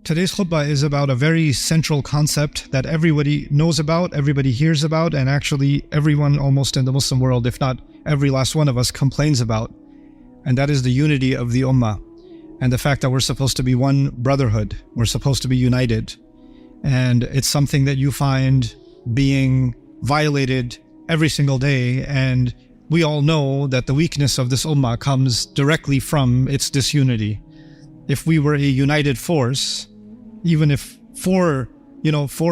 Today's khutbah is about a very central concept that everybody knows about, everybody hears about, and actually everyone almost in the Muslim world, if not every last one of us, complains about. And that is the unity of the Ummah and the fact that we're supposed to be one brotherhood. We're supposed to be united. And it's something that you find being violated every single day. And we all know that the weakness of this Ummah comes directly from its disunity. If we were a united force, even if four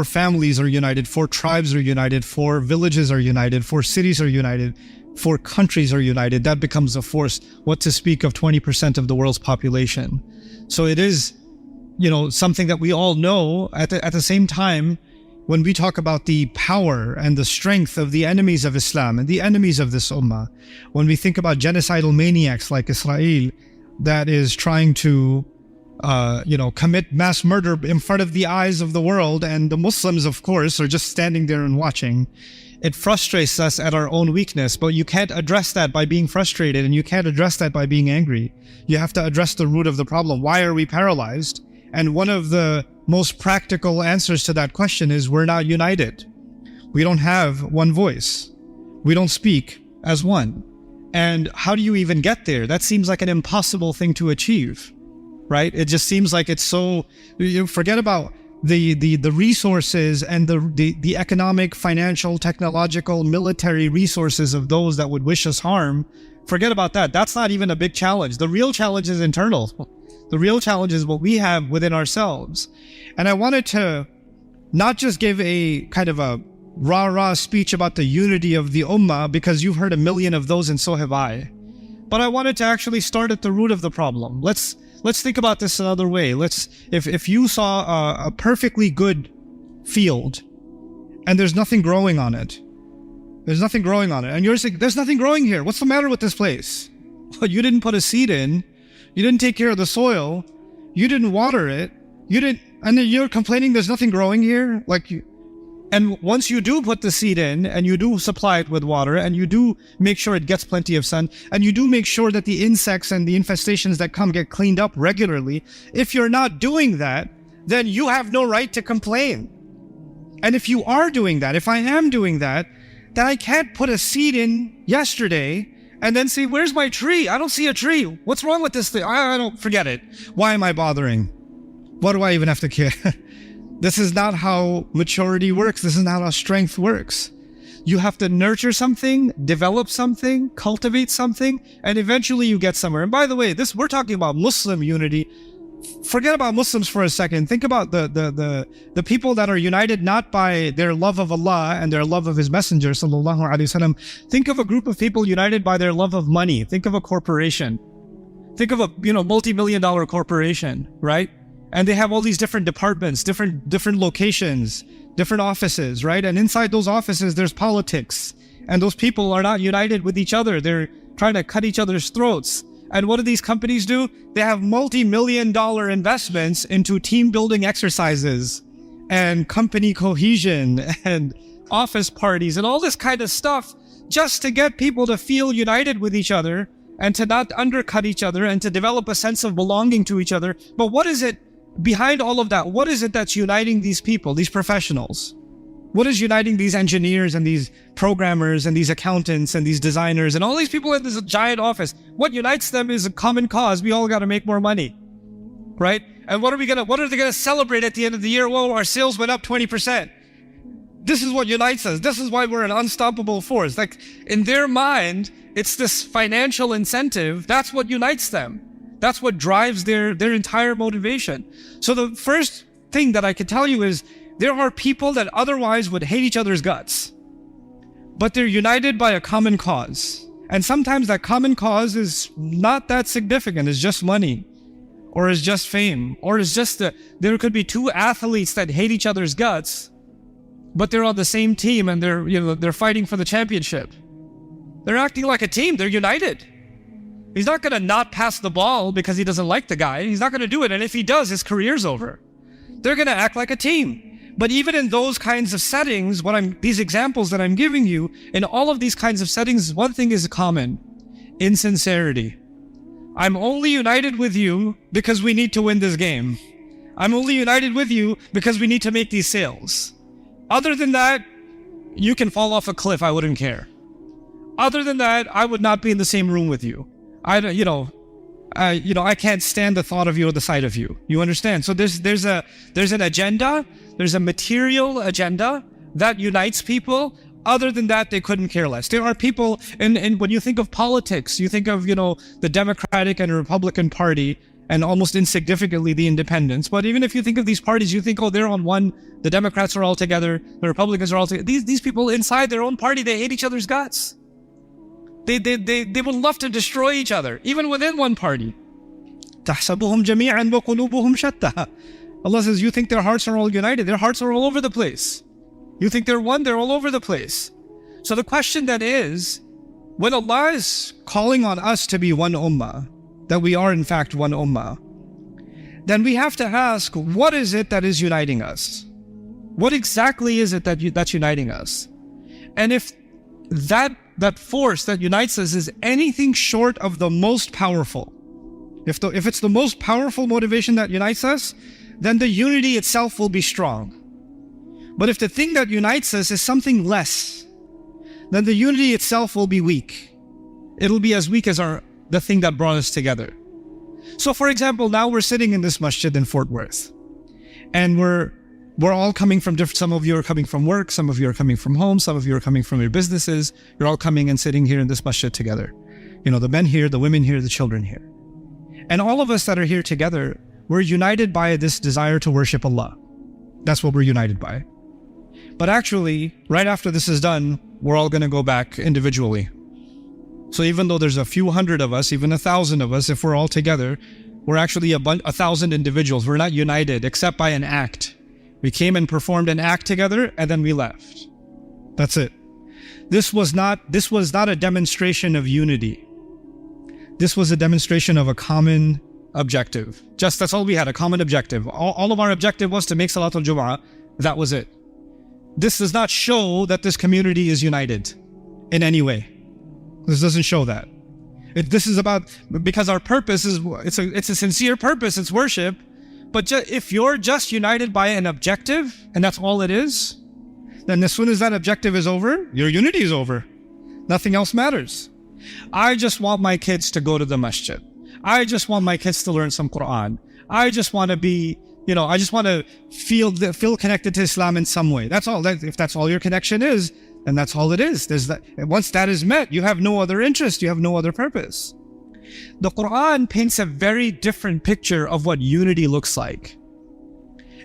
families are united, 4 tribes are united, 4 villages are united, 4 cities are united, 4 countries are united, that becomes a force. What to speak of 20% of the world's population? So it is, something that we all know. At the same time, when we talk about the power and the strength of the enemies of Islam and the enemies of this Ummah, when we think about genocidal maniacs like Israel, that is trying to commit mass murder in front of the eyes of the world, and the Muslims, of course, are just standing there and watching. It frustrates us at our own weakness, but you can't address that by being frustrated, and you can't address that by being angry. You have to address the root of the problem. Why are we paralyzed? And one of the most practical answers to that question is we're not united. We don't have one voice. We don't speak as one. And how do you even get there? That seems like an impossible thing to achieve, right? It just seems like it's so, forget about the resources and the economic, financial, technological, military resources of those that would wish us harm. Forget about that. That's not even a big challenge. The real challenge is internal. The real challenge is what we have within ourselves. And I wanted to not just give a kind of a rah-rah speech about the unity of the Ummah, because you've heard a million of those and so have I. But I wanted to actually start at the root of the problem. Let's think about this another way. If you saw a perfectly good field and there's nothing growing on it, and you're saying, there's nothing growing here. What's the matter with this place? Well, you didn't put a seed in. You didn't take care of the soil. You didn't water it. And then you're complaining there's nothing growing here? And once you do put the seed in, and you do supply it with water, and you do make sure it gets plenty of sun, and you do make sure that the insects and the infestations that come get cleaned up regularly, if you're not doing that, then you have no right to complain. And if you are doing that, if I am doing that, then I can't put a seed in yesterday and then say, where's my tree? I don't see a tree. What's wrong with this thing? I don't, forget it. Why am I bothering? Why do I even have to care? This is not how maturity works. This is not how strength works. You have to nurture something, develop something, cultivate something, and eventually you get somewhere. And by the way, we're talking about Muslim unity. Forget about Muslims for a second. Think about the people that are united not by their love of Allah and their love of His Messenger, sallallahu alaihi wasallam. Think of a group of people united by their love of money. Think of a corporation. Think of a multi-million-dollar corporation, right? And they have all these different departments, different locations, different offices, right? And inside those offices, there's politics. And those people are not united with each other. They're trying to cut each other's throats. And what do these companies do? They have multi-million-dollar investments into team-building exercises and company cohesion and office parties and all this kind of stuff just to get people to feel united with each other and to not undercut each other and to develop a sense of belonging to each other. But what is it behind all of that? What is it that's uniting these people, these professionals? What is uniting these engineers and these programmers and these accountants and these designers and all these people in this giant office? What unites them is a common cause. We all got to make more money, right? And what are they going to celebrate at the end of the year? Well, our sales went up 20%. This is what unites us. This is why we're an unstoppable force. Like, in their mind, it's this financial incentive. That's what unites them. That's what drives their entire motivation. So the first thing that I can tell you is there are people that otherwise would hate each other's guts, but they're united by a common cause. And sometimes that common cause is not that significant. It's just money, or it's just fame, or it's just there could be 2 athletes that hate each other's guts, but they're on the same team and they're fighting for the championship. They're acting like a team. They're united. He's not going to not pass the ball because he doesn't like the guy. He's not going to do it. And if he does, his career's over. They're going to act like a team. But even in those kinds of settings, these examples that I'm giving you, in all of these kinds of settings, one thing is common: insincerity. I'm only united with you because we need to win this game. I'm only united with you because we need to make these sales. Other than that, you can fall off a cliff. I wouldn't care. Other than that, I would not be in the same room with you. I can't stand the thought of you or the sight of you. You understand? So there's an agenda. There's a material agenda that unites people. Other than that, they couldn't care less. There are people, and when you think of politics, you think of, the Democratic and Republican Party, and almost insignificantly the independents. But even if you think of these parties, you think, oh, they're on one, the Democrats are all together, the Republicans are all together. These people inside their own party, they hate each other's guts. They would love to destroy each other, even within one party. تَحْسَبُهُمْ جَمِيعًا وَقُلُوبُهُمْ شَتَّى. Allah says, you think their hearts are all united. Their hearts are all over the place. You think they're one, they're all over the place. So the question then is, when Allah is calling on us to be one ummah, that we are in fact one ummah, then we have to ask, what is it that is uniting us? What exactly is it that's uniting us? And if that force that unites us is anything short of the most powerful, if it's the most powerful motivation that unites us, then the unity itself will be strong. But if the thing that unites us is something less, then the unity itself will be weak. It'll be as weak as the thing that brought us together. So for example, now we're sitting in this masjid in Fort Worth, and we're all coming from different, some of you are coming from work, some of you are coming from home, some of you are coming from your businesses. You're all coming and sitting here in this masjid together. The men here, the women here, the children here. And all of us that are here together, we're united by this desire to worship Allah. That's what we're united by. But actually, right after this is done, we're all going to go back individually. So even though there's a few hundred of us, even 1,000 of us, if we're all together, we're actually 1,000 individuals. We're not united except by an act. We came and performed an act together, and then we left. That's it. This was not a demonstration of unity. This was a demonstration of a common objective. That's all we had, a common objective. All of our objective was to make Salatul Jum'ah. That was it. This does not show that this community is united in any way. This doesn't show that. This is about, because our purpose is, it's a sincere purpose, it's worship. But if you're just united by an objective, and that's all it is, then as soon as that objective is over, your unity is over. Nothing else matters. I just want my kids to go to the masjid. I just want my kids to learn some Quran. I just want to be, I just want to feel connected to Islam in some way. That's all. If that's all your connection is, then that's all it is. Once that is met, you have no other interest. You have no other purpose. The Quran paints a very different picture of what unity looks like.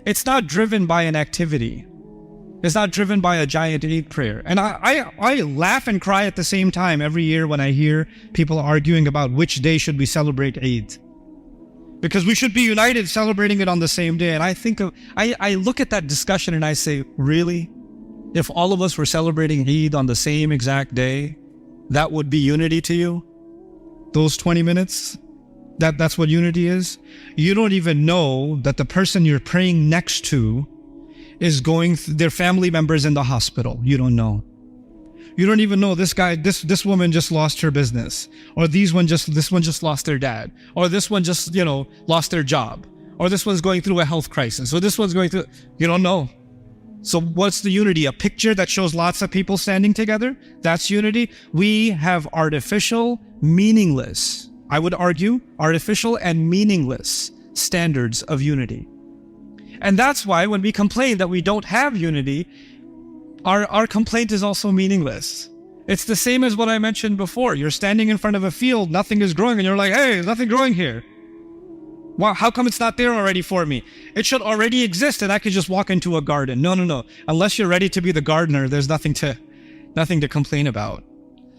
It's not driven by an activity. It's not driven by a giant Eid prayer. And I laugh and cry at the same time every year when I hear people arguing about which day should we celebrate Eid. Because we should be united celebrating it on the same day. And I look at that discussion and I say, really? If all of us were celebrating Eid on the same exact day, that would be unity to you? Those 20 minutes? That's what unity is? You don't even know that the person you're praying next to is their family members in the hospital. You don't know. You don't even know this this woman just lost her business, or this one just lost their dad, or this one just, lost their job, or this one's going through a health crisis, or this one's going through, you don't know. So what's the unity? A picture that shows lots of people standing together? That's unity. We have artificial, meaningless, I would argue, artificial and meaningless standards of unity. And that's why when we complain that we don't have unity, our complaint is also meaningless. It's the same as what I mentioned before. You're standing in front of a field, nothing is growing, and you're like, hey, there's nothing growing here. Wow, how come it's not there already for me? It should already exist and I could just walk into a garden. No. Unless you're ready to be the gardener, there's nothing to complain about.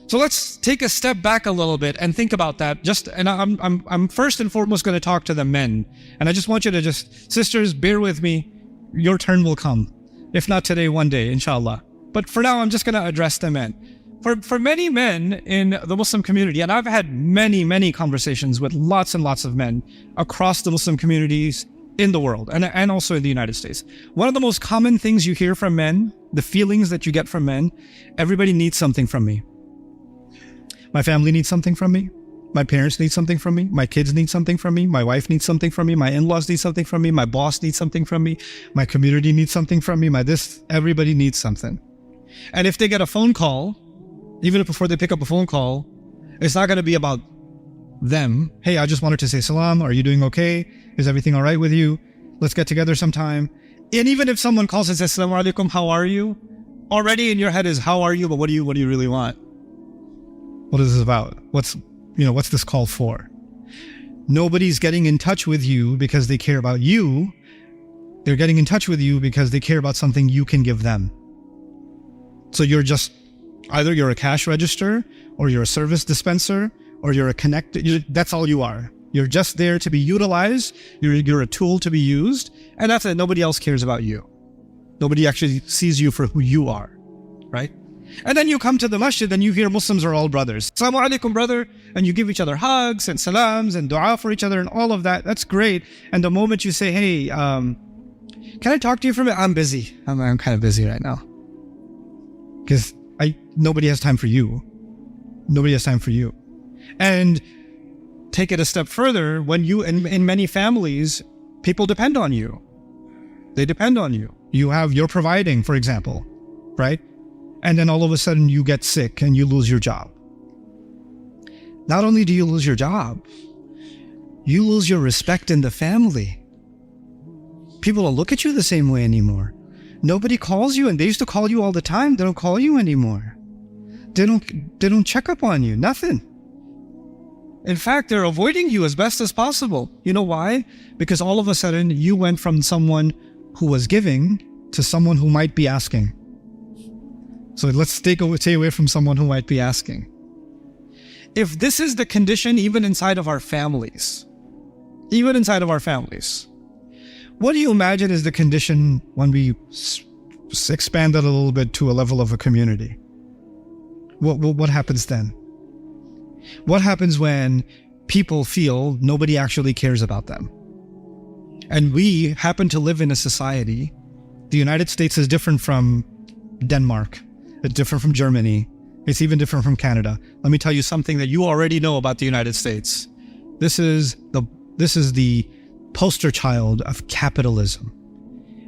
So let's take a step back a little bit and think about that. And I'm first and foremost going to talk to the men. And I just want you to sisters, bear with me. Your turn will come. If not today, one day, inshallah. But for now, I'm just going to address the men. For many men in the Muslim community, and I've had many conversations with lots and lots of men across the Muslim communities in the world and also in the United States. One of the most common things you hear from men, the feelings that you get from men, everybody needs something from me. My family needs something from me. My parents need something from me. My kids need something from me. My wife needs something from me. My in-laws need something from me. My boss needs something from me. My community needs something from me. Everybody needs something. And if they get a phone call, even if before they pick up a phone call, it's not going to be about them. Hey, I just wanted to say salam. Are you doing okay? Is everything all right with you? Let's get together sometime. And even if someone calls and says, Assalamu alaikum, how are you? Already in your head is, how are you? But what do you really want? What is this about? What's this call for? Nobody's getting in touch with you because they care about you. They're getting in touch with you because they care about something you can give them. So either you're a cash register, or you're a service dispenser, or you're a connector. That's all you are. You're just there to be utilized. You're a tool to be used. And that's it. Nobody else cares about you. Nobody actually sees you for who you are, right? And then you come to the masjid and you hear Muslims are all brothers. Assalamu alaikum, brother. And you give each other hugs and salams and dua for each other and all of that. That's great. And the moment you say, hey, can I talk to you for a minute? I'm busy. I'm kind of busy right now. Because nobody has time for you. Nobody has time for you. And take it a step further, when in many families, people depend on you. They depend on you. You're providing, for example, right? And then all of a sudden you get sick and you lose your job. Not only do you lose your job, you lose your respect in the family. People don't look at you the same way anymore. Nobody calls you, and they used to call you all the time. They don't call you anymore. They don't check up on you, nothing. In fact, they're avoiding you as best as possible. You know why? Because all of a sudden you went from someone who was giving to someone who might be asking. So let's stay away from someone who might be asking. If this is the condition even inside of our families, what do you imagine is the condition when we expand that a little bit to a level of a community? What happens then? What happens when people feel nobody actually cares about them? And we happen to live in a society. The United States is different from Denmark. It's different from Germany. It's even different from Canada. Let me tell you something that you already know about the United States. This is the poster child of capitalism.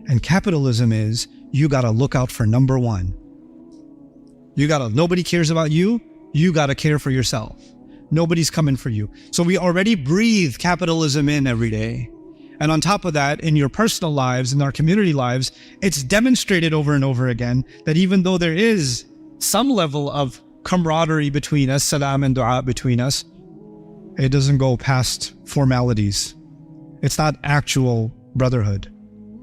And capitalism is, you gotta look out for number one. Nobody cares about you. You gotta care for yourself. Nobody's coming for you. So we already breathe capitalism in every day. And on top of that, in your personal lives, in our community lives, it's demonstrated over and over again that even though there is some level of camaraderie between us, salam and dua between us, it doesn't go past formalities. It's not actual brotherhood.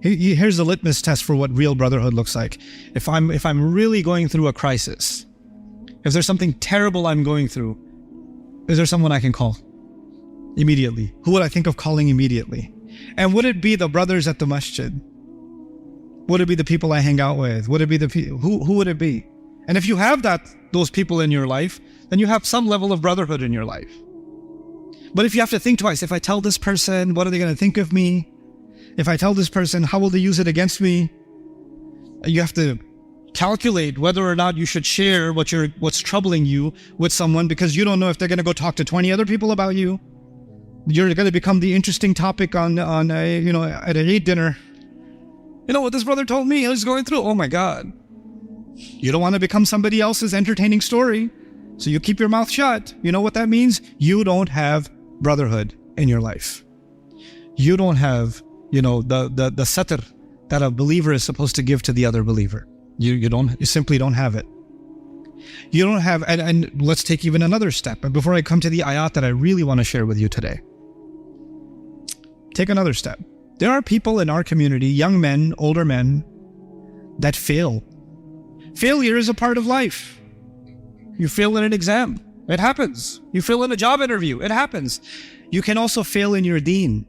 Here's the litmus test for what real brotherhood looks like. If I'm really going through a crisis, if there's something terrible I'm going through, is there someone I can call immediately? Who would I think of calling immediately? And would it be the brothers at the masjid? Would it be the people I hang out with? Would it be the people? Who would it be? And if you have those people in your life, then you have some level of brotherhood in your life. But if you have to think twice, if I tell this person, what are they going to think of me? If I tell this person, how will they use it against me? You have to calculate whether or not you should share what's troubling you with someone, because you don't know if they're going to go talk to 20 other people about you. You're going to become the interesting topic at a Eid dinner. You know what this brother told me? I was going through. Oh my God. You don't want to become somebody else's entertaining story. So you keep your mouth shut. You know what that means? You don't have brotherhood in your life. You don't have, the satr that a believer is supposed to give to the other believer. You simply don't have it. You don't have, and let's take even another step. But before I come to the ayat that I really want to share with you today, take another step. There are people in our community, young men, older men, that fail. Failure is a part of life. You fail in an exam. It happens. You fail in a job interview. It happens. You can also fail in your deen.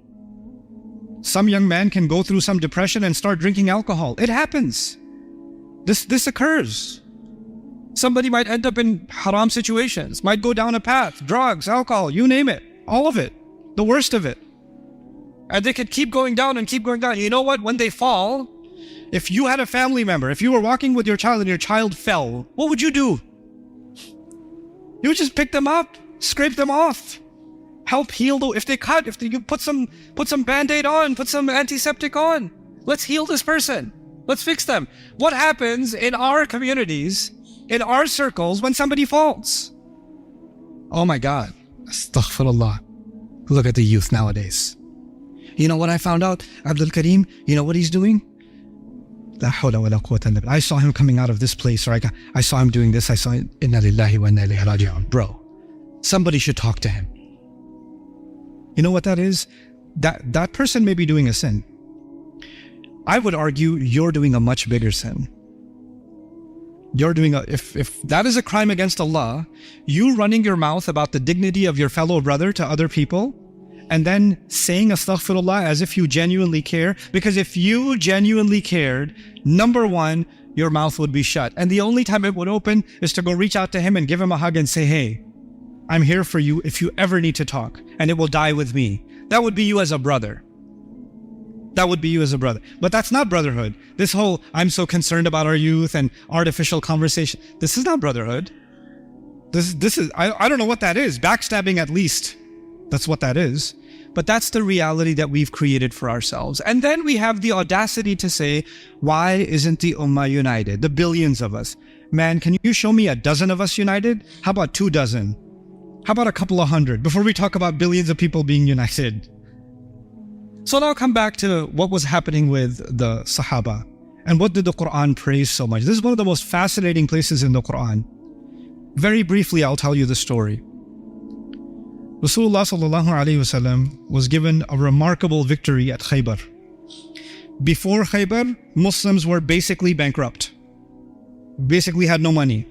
Some young man can go through some depression and start drinking alcohol. It happens. This occurs. Somebody might end up in haram situations, might go down a path, drugs, alcohol, you name it, all of it, the worst of it. And they could keep going down and keep going down. You know what? When they fall, if you had a family member, if you were walking with your child and your child fell, what would you do? You would just pick them up, scrape them off. help heal if they cut, you put some Band-Aid on, put some antiseptic on. Let's heal this person. Let's fix them. What happens in our communities, in our circles, when somebody falls? Oh my God. Astaghfirullah. Look at the youth nowadays. You know what I found out? Abdul Kareem, you know what he's doing? La hawla wa la quwwata illa billah. I saw him coming out of this place, or I saw him doing this. I saw inna lillahi wa inna ilayhi raji'un. Bro, somebody should talk to him. You know what that is? That person may be doing a sin. I would argue you're doing a much bigger sin. You're doing if that is a crime against Allah, you running your mouth about the dignity of your fellow brother to other people, and then saying astaghfirullah as if you genuinely care. Because if you genuinely cared, number one, your mouth would be shut. And the only time it would open is to go reach out to him and give him a hug and say, hey, I'm here for you if you ever need to talk, and it will die with me. That would be you as a brother. That would be you as a brother. But that's not brotherhood. This whole, I'm so concerned about our youth and artificial conversation. This is not brotherhood. This is, I don't know what that is. Backstabbing at least. That's what that is. But that's the reality that we've created for ourselves. And then we have the audacity to say, why isn't the Ummah united? The billions of us. Man, can you show me a dozen of us united? How about 2 dozen? How about a couple of hundred? Before we talk about billions of people being united. So now come back to what was happening with the Sahaba. And what did the Quran praise so much? This is one of the most fascinating places in the Quran. Very briefly, I'll tell you the story. Rasulullah sallallahu alaihi wasallam was given a remarkable victory at Khaybar. Before Khaybar, Muslims were basically bankrupt. Basically had no money.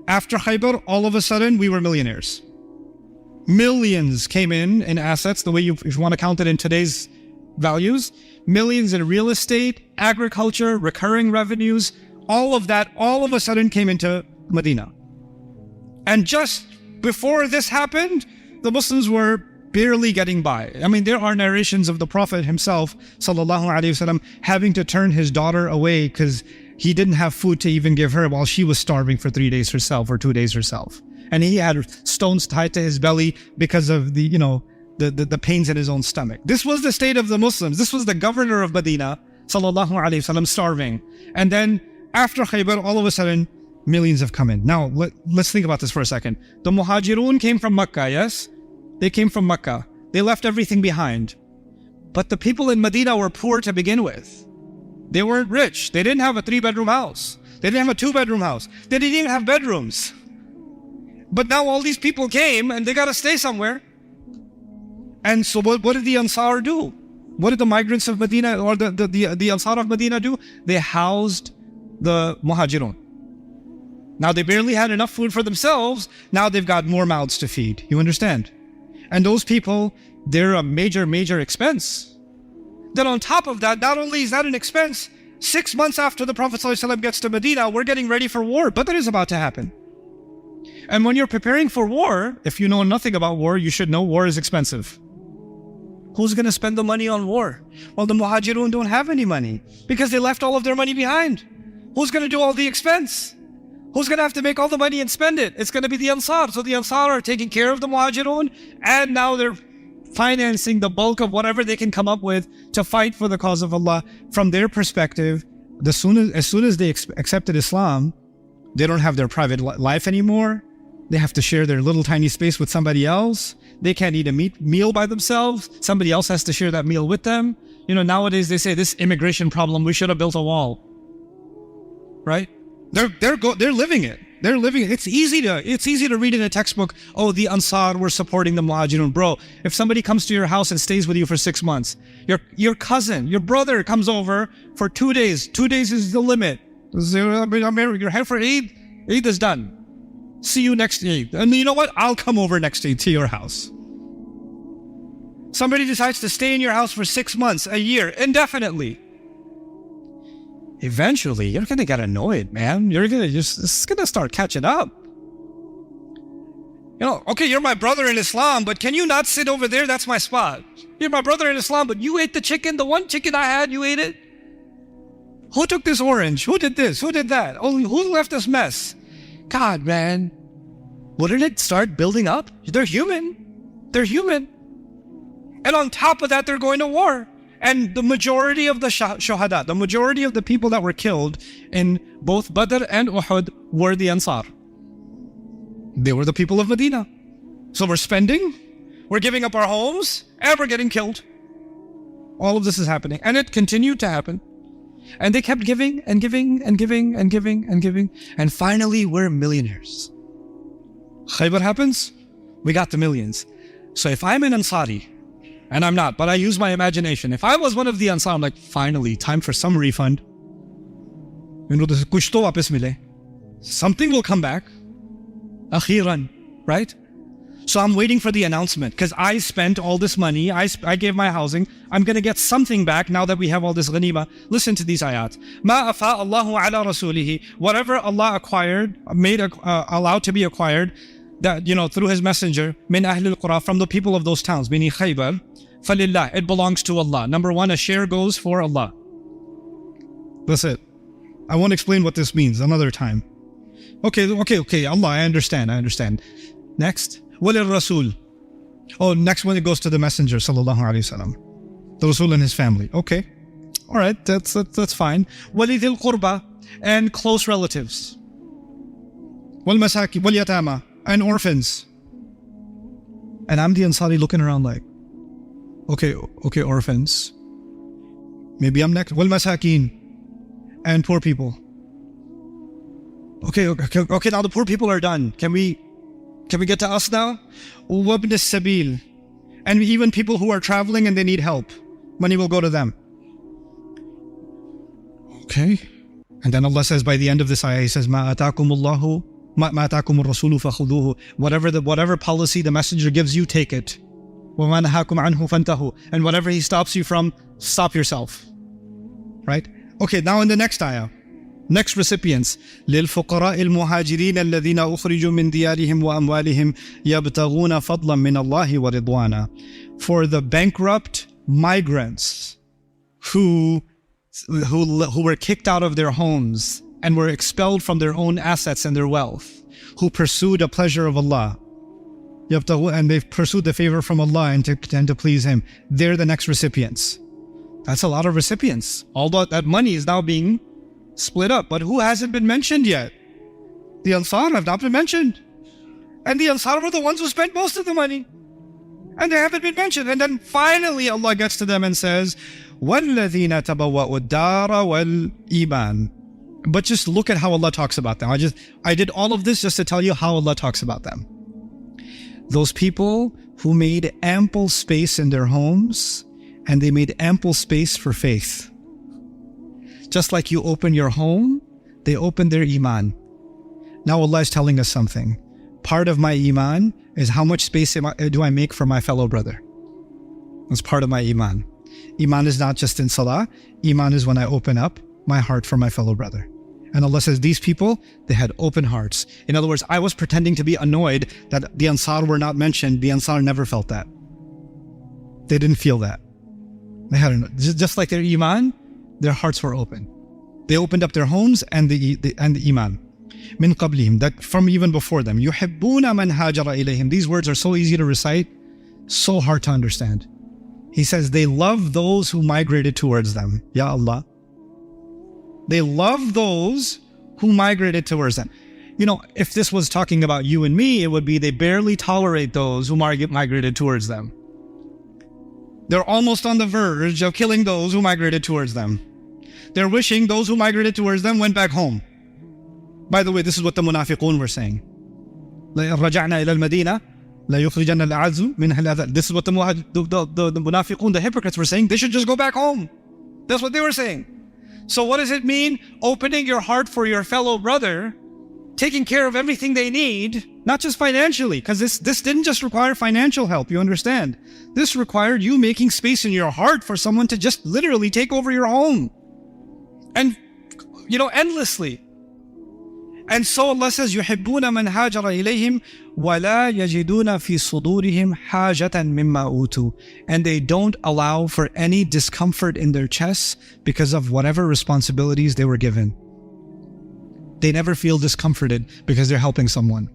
After Khaybar, all of a sudden, we were millionaires. Millions came in assets, the way if you want to count it in today's values. Millions in real estate, agriculture, recurring revenues, all of that all of a sudden came into Medina. And just before this happened, the Muslims were barely getting by. I mean, there are narrations of the Prophet himself, sallallahu alaihi wasallam, having to turn his daughter away because he didn't have food to even give her while she was starving for 3 days herself or 2 days herself. And he had stones tied to his belly because of the pains in his own stomach. This was the state of the Muslims. This was the governor of Medina, sallallahu alaihi wasallam, starving. And then after Khaybar, all of a sudden, millions have come in. Now, let's think about this for a second. The Muhajirun came from Makkah, yes? They came from Makkah. They left everything behind. But the people in Medina were poor to begin with. They weren't rich. They didn't have a 3-bedroom house. They didn't have a 2-bedroom house. They didn't even have bedrooms. But now all these people came and they got to stay somewhere. And so what did the Ansar do? What did the migrants of Medina or the Ansar of Medina do? They housed the Muhajirun. Now they barely had enough food for themselves. Now they've got more mouths to feed. You understand? And those people, they're a major, major expense. Then on top of that, not only is that an expense, 6 months after the Prophet ﷺ gets to Medina, we're getting ready for war. Badr is about to happen. And when you're preparing for war, if you know nothing about war, you should know war is expensive. Who's going to spend the money on war? Well, the Muhajirun don't have any money because they left all of their money behind. Who's going to do all the expense? Who's going to have to make all the money and spend it? It's going to be the Ansar. So the Ansar are taking care of the Muhajirun, and now they're financing the bulk of whatever they can come up with to fight for the cause of Allah. From their perspective, as soon as they accepted Islam, they don't have their private life anymore. They have to share their little tiny space with somebody else. They can't eat a meal by themselves. Somebody else has to share that meal with them. You know, nowadays they say this immigration problem, we should have built a wall. Right? They're living it. They're living it. It's easy to read in a textbook, oh, the Ansar were supporting the Muhajirun. Bro, if somebody comes to your house and stays with you for 6 months, your cousin, your brother comes over for 2 days. 2 days is the limit. You're here for Eid. Eid is done. See you next Eid. And you know what? I'll come over next Eid to your house. Somebody decides to stay in your house for 6 months, a year, indefinitely. Eventually, you're going to get annoyed, man. It's going to start catching up. You know, okay, you're my brother in Islam, but can you not sit over there? That's my spot. You're my brother in Islam, but you ate the chicken. The one chicken I had, you ate it. Who took this orange? Who did this? Who did that? Oh, who left this mess? God, man. Wouldn't it start building up? They're human. They're human. And on top of that, they're going to war. And the majority of the shuhada, the majority of the people that were killed in both Badr and Uhud were the Ansar. They were the people of Medina. So we're spending, we're giving up our homes, and we're getting killed. All of this is happening. And it continued to happen. And they kept giving and giving and giving and giving and giving. And finally, we're millionaires. Khaybar happens, we got the millions. So if I'm an Ansari, and I'm not, but I use my imagination. If I was one of the Ansar, I'm like, finally, time for some refund. Kuch to wapas mile. Something will come back. Akhiran, right? So I'm waiting for the announcement because I spent all this money. I gave my housing. I'm going to get something back now that we have all this ghanima. Listen to these ayat. Ma afa Allahu ala rasulihi. Whatever Allah acquired, allowed to be acquired, that, through His messenger, min ahlil qura, from the people of those towns, meaning Khaybar, falillah, it belongs to Allah. Number one, a share goes for Allah. That's it. I won't explain what this means another time. Okay, Allah, I understand. Next. Walil Rasul. Oh, next one it goes to the Messenger sallallahu alaihi wasallam, the Rasul and his family. Okay, all right, that's fine. Walidil Qurba, and close relatives. Wal Masaki, Wal Yatama, and orphans. And I'm the Ansari looking around like, okay, orphans. Maybe I'm next. Wal Masakin, and poor people. Okay, now the poor people are done. Can we get to us now? Wabn as-sabil. And even people who are traveling and they need help, money will go to them. Okay. And then Allah says by the end of this ayah, He says, Ma ataakumullahu, ma ataakumur rasulu fakhuduhu. Whatever policy the messenger gives you, take it. Wa ma nahakum anhu fantahu. And whatever he stops you from, stop yourself. Right? Okay, now in the next ayah. Next recipients, للفقراء المهاجرين الذين أخرجوا من ديارهم وأموالهم يبتغون فضلا من الله ورضوانا. For the bankrupt migrants who were kicked out of their homes and were expelled from their own assets and their wealth, who pursued a pleasure of Allah, and they've pursued the favor from Allah and to please Him. They're the next recipients. That's a lot of recipients. Although that money is now being split up. But who hasn't been mentioned yet? The Ansar have not been mentioned. And the Ansar were the ones who spent most of the money. And they haven't been mentioned. And then finally Allah gets to them and says, وَالَّذِينَ تَبَوَّأُوا الدَّارَ وَالْإِيمَانِ. But just look at how Allah talks about them. I did all of this just to tell you how Allah talks about them. Those people who made ample space in their homes, and they made ample space for faith. Just like you open your home, they open their iman. Now Allah is telling us something. Part of my iman is how much space do I make for my fellow brother. That's part of my iman. Iman is not just in salah. Iman is when I open up my heart for my fellow brother. And Allah says these people, they had open hearts. In other words, I was pretending to be annoyed that the Ansar were not mentioned. The Ansar never felt that. They didn't feel that. They had just like their iman, their hearts were open. They opened up their homes and the iman. Min qablihim, that from even before them. Yuhibbuna man hajara ilayhim. These words are so easy to recite, so hard to understand. He says they love those who migrated towards them. Ya Allah. They love those who migrated towards them. If this was talking about you and me, it would be they barely tolerate those who migrated towards them. They're almost on the verge of killing those who migrated towards them. They're wishing those who migrated towards them went back home. By the way, this is what the munafiqun were saying. This is what the munafiqun, the hypocrites were saying. They should just go back home. That's what they were saying. So what does it mean? Opening your heart for your fellow brother, taking care of everything they need, not just financially, because this didn't just require financial help, you understand. This required you making space in your heart for someone to just literally take over your home. And, endlessly. And so Allah says, يُحِبُّونَ مَنْ هَاجَرَ إِلَيْهِمْ وَلَا يَجِدُونَ فِي صُدُورِهِمْ حَاجَةً مِمَّا أُوتُوا. And they don't allow for any discomfort in their chests because of whatever responsibilities they were given. They never feel discomforted because they're helping someone.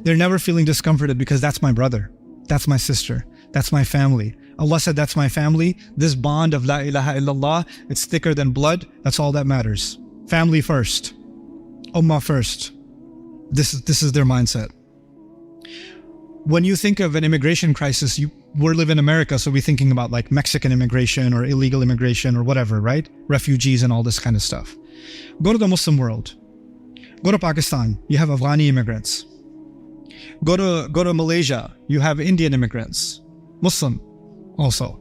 They're never feeling discomforted because that's my brother. that's my sister, that's my family. Allah said, that's my family. This bond of La ilaha illallah, it's thicker than blood. That's all that matters. Family first. Ummah first. This is their mindset. When you think of an immigration crisis, we live in America, so we're thinking about like Mexican immigration or illegal immigration or whatever, right? Refugees and all this kind of stuff. Go to the Muslim world. Go to Pakistan, you have Afghani immigrants. Go to Malaysia, you have Indian immigrants, Muslim also.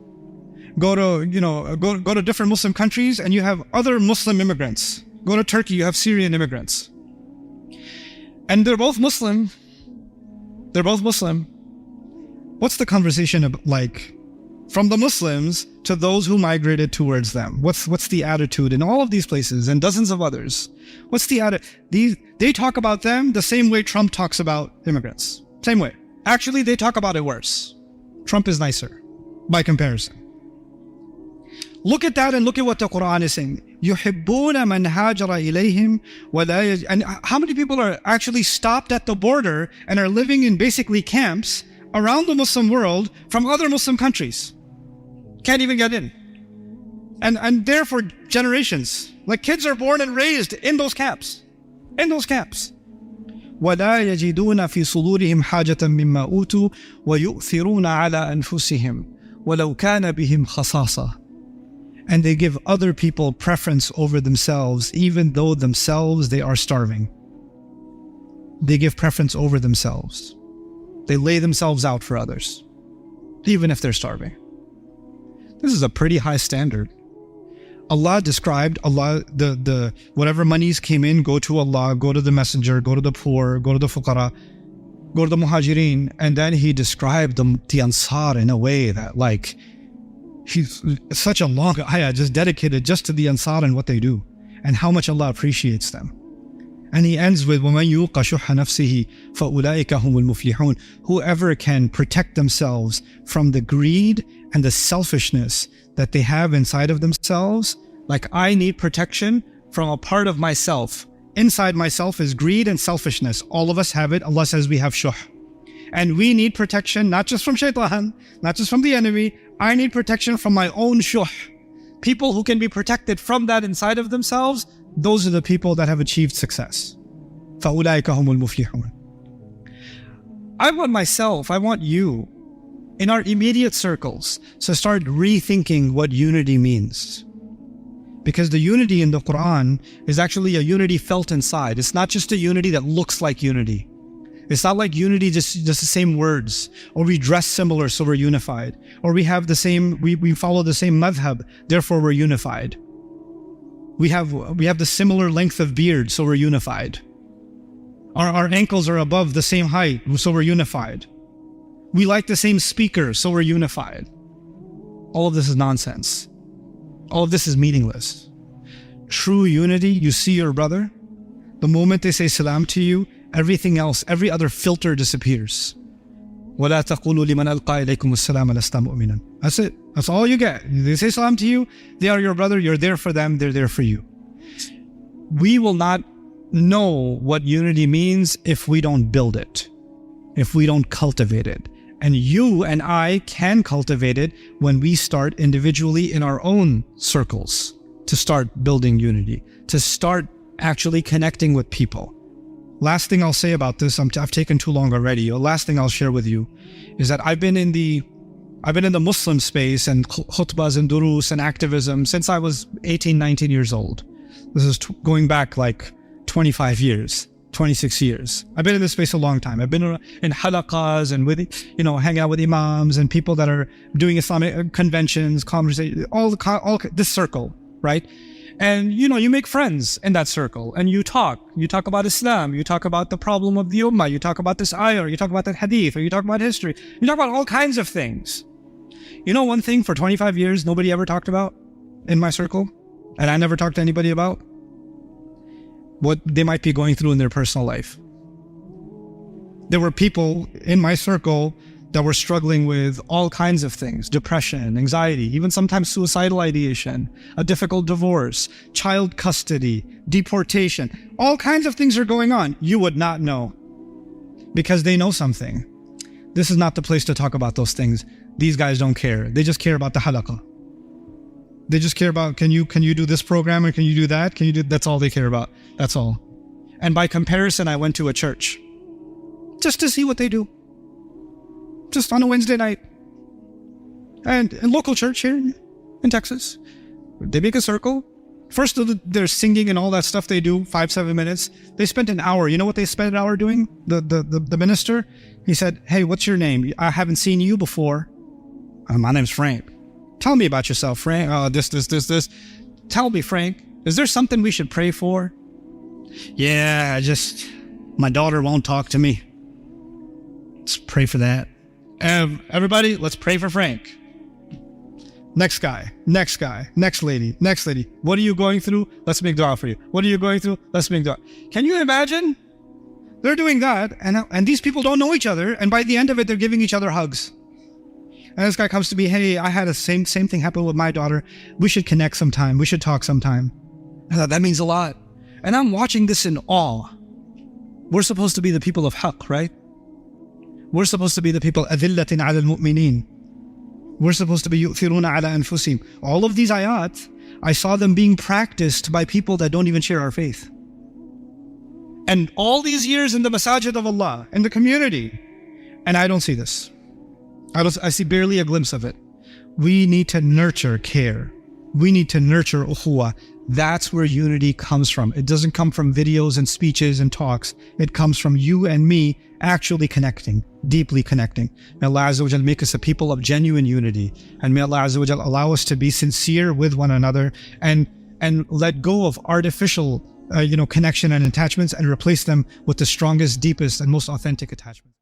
Go to different Muslim countries and you have other Muslim immigrants. Go to Turkey, you have Syrian immigrants. And they're both Muslim. What's the conversation like from the Muslims to those who migrated towards them? What's the attitude in all of these places and dozens of others? What's the attitude? They talk about them the same way Trump talks about immigrants. Same way. Actually, they talk about it worse. Trump is nicer by comparison. Look at that and look at what the Quran is saying. يُحِبُّونَ مَنْ هَاجَرَ إِلَيْهِمْ وَلَا And how many people are actually stopped at the border and are living in basically camps around the Muslim world from other Muslim countries? Can't even get in. And there for generations. Like kids are born and raised in those camps. وَلَا يَجِدُونَ فِي صُدُورِهِمْ حَاجَةً مِمَّا أُوتُوا وَيُؤْثِرُونَ عَلَىٰ أَنفُسِهِمْ وَلَوْ كَانَ بِهِمْ خَصَاصَةٌ And they give other people preference over themselves, even though themselves they are starving. They give preference over themselves. They lay themselves out for others, even if they're starving. This is a pretty high standard. Allah described the whatever monies came in, go to Allah, go to the messenger, go to the poor, go to the fuqara, go to the muhajirin, and then He described the Ansar in a way that like, He's such a long ayah just dedicated just to the Ansar and what they do and how much Allah appreciates them. And He ends with وَمَنْ يُوقَ شُحَّ نَفْسِهِ فَأُولَٰئِكَ هُمُ الْمُفْلِحُونَ Whoever can protect themselves from the greed and the selfishness that they have inside of themselves, like I need protection from a part of myself. Inside myself is greed and selfishness. All of us have it. Allah says we have shuh. And we need protection, not just from shaitan, not just from the enemy. I need protection from my own shuh. People who can be protected from that inside of themselves, those are the people that have achieved success. فَأُولَٰئِكَ هُمُ الْمُفْلِحُونَ I want you, in our immediate circles, to start rethinking what unity means. Because the unity in the Quran is actually a unity felt inside. It's not just a unity that looks like unity. It's not like unity just the same words, or we dress similar so we're unified, or we have the same, we follow the same madhab, therefore we're unified. We have the similar length of beard, so we're unified. Our ankles are above the same height, so we're unified. We like the same speaker, so we're unified. All of this is nonsense. All of this is meaningless. True unity, you see your brother, the moment they say salam to you, everything else, every other filter disappears. وَلَا تَقُولُوا لِمَنْ أَلْقَى إِلَيْكُمُ السَّلَامَ لَسْتَ مُؤْمِنًا That's it. That's all you get. They say salam to you, they are your brother, you're there for them, they're there for you. We will not know what unity means if we don't build it, if we don't cultivate it. And you and I can cultivate it when we start individually in our own circles to start building unity, to start actually connecting with people. Last thing I'll say about this, I've taken too long already. The last thing I'll share with you is that I've been in the Muslim space and khutbahs and durus and activism since I was 18, 19 years old. This is going back like 25 years, 26 years. I've been in this space a long time. I've been in halaqas and with, hanging out with imams and people that are doing Islamic conventions, conversations, all this circle, right? And, you make friends in that circle and you talk about Islam, you talk about the problem of the Ummah, you talk about this ayah, or you talk about that hadith, or you talk about history, you talk about all kinds of things. One thing for 25 years nobody ever talked about in my circle, and I never talked to anybody about? What they might be going through in their personal life. There were people in my circle that were struggling with all kinds of things, depression, anxiety, even sometimes suicidal ideation, a difficult divorce, child custody, deportation. All kinds of things are going on. You would not know because they know something. This is not the place to talk about those things. These guys don't care. They just care about the halaqah. They just care about, can you do this program, or can you do that? That's all they care about. That's all. And by comparison, I went to a church just to see what they do. Just on a Wednesday night. And a local church here in Texas. They make a circle. First, they're singing and all that stuff they do, 5-7 minutes. They spent an hour. You know what they spent an hour doing? The minister, he said, hey, what's your name? I haven't seen you before. My name's Frank. Tell me about yourself, Frank. Oh, this. Tell me, Frank, is there something we should pray for? Yeah, my daughter won't talk to me. Let's pray for that. Everybody, let's pray for Frank. Next guy, next lady. What are you going through? Let's make dua for you. What are you going through? Let's make dua. Can you imagine? They're doing that, and these people don't know each other, and by the end of it, they're giving each other hugs. And this guy comes to me, hey, I had the same thing happen with my daughter. We should connect sometime. We should talk sometime. I thought, that means a lot. And I'm watching this in awe. We're supposed to be the people of haqq, right? We're supposed to be the people أذلة على المؤمنين. We're supposed to be يؤثرون على أنفسهم. All of these ayat, I saw them being practiced by people that don't even share our faith. And all these years in the masajid of Allah, in the community, and I don't see this. I see barely a glimpse of it. We need to nurture care. We need to nurture ukhuwah. That's where unity comes from. It doesn't come from videos and speeches and talks. It comes from you and me actually connecting, deeply connecting. May Allah Azza wa Jal make us a people of genuine unity. And may Allah Azza wa Jal allow us to be sincere with one another and let go of artificial connection and attachments and replace them with the strongest, deepest, and most authentic attachments.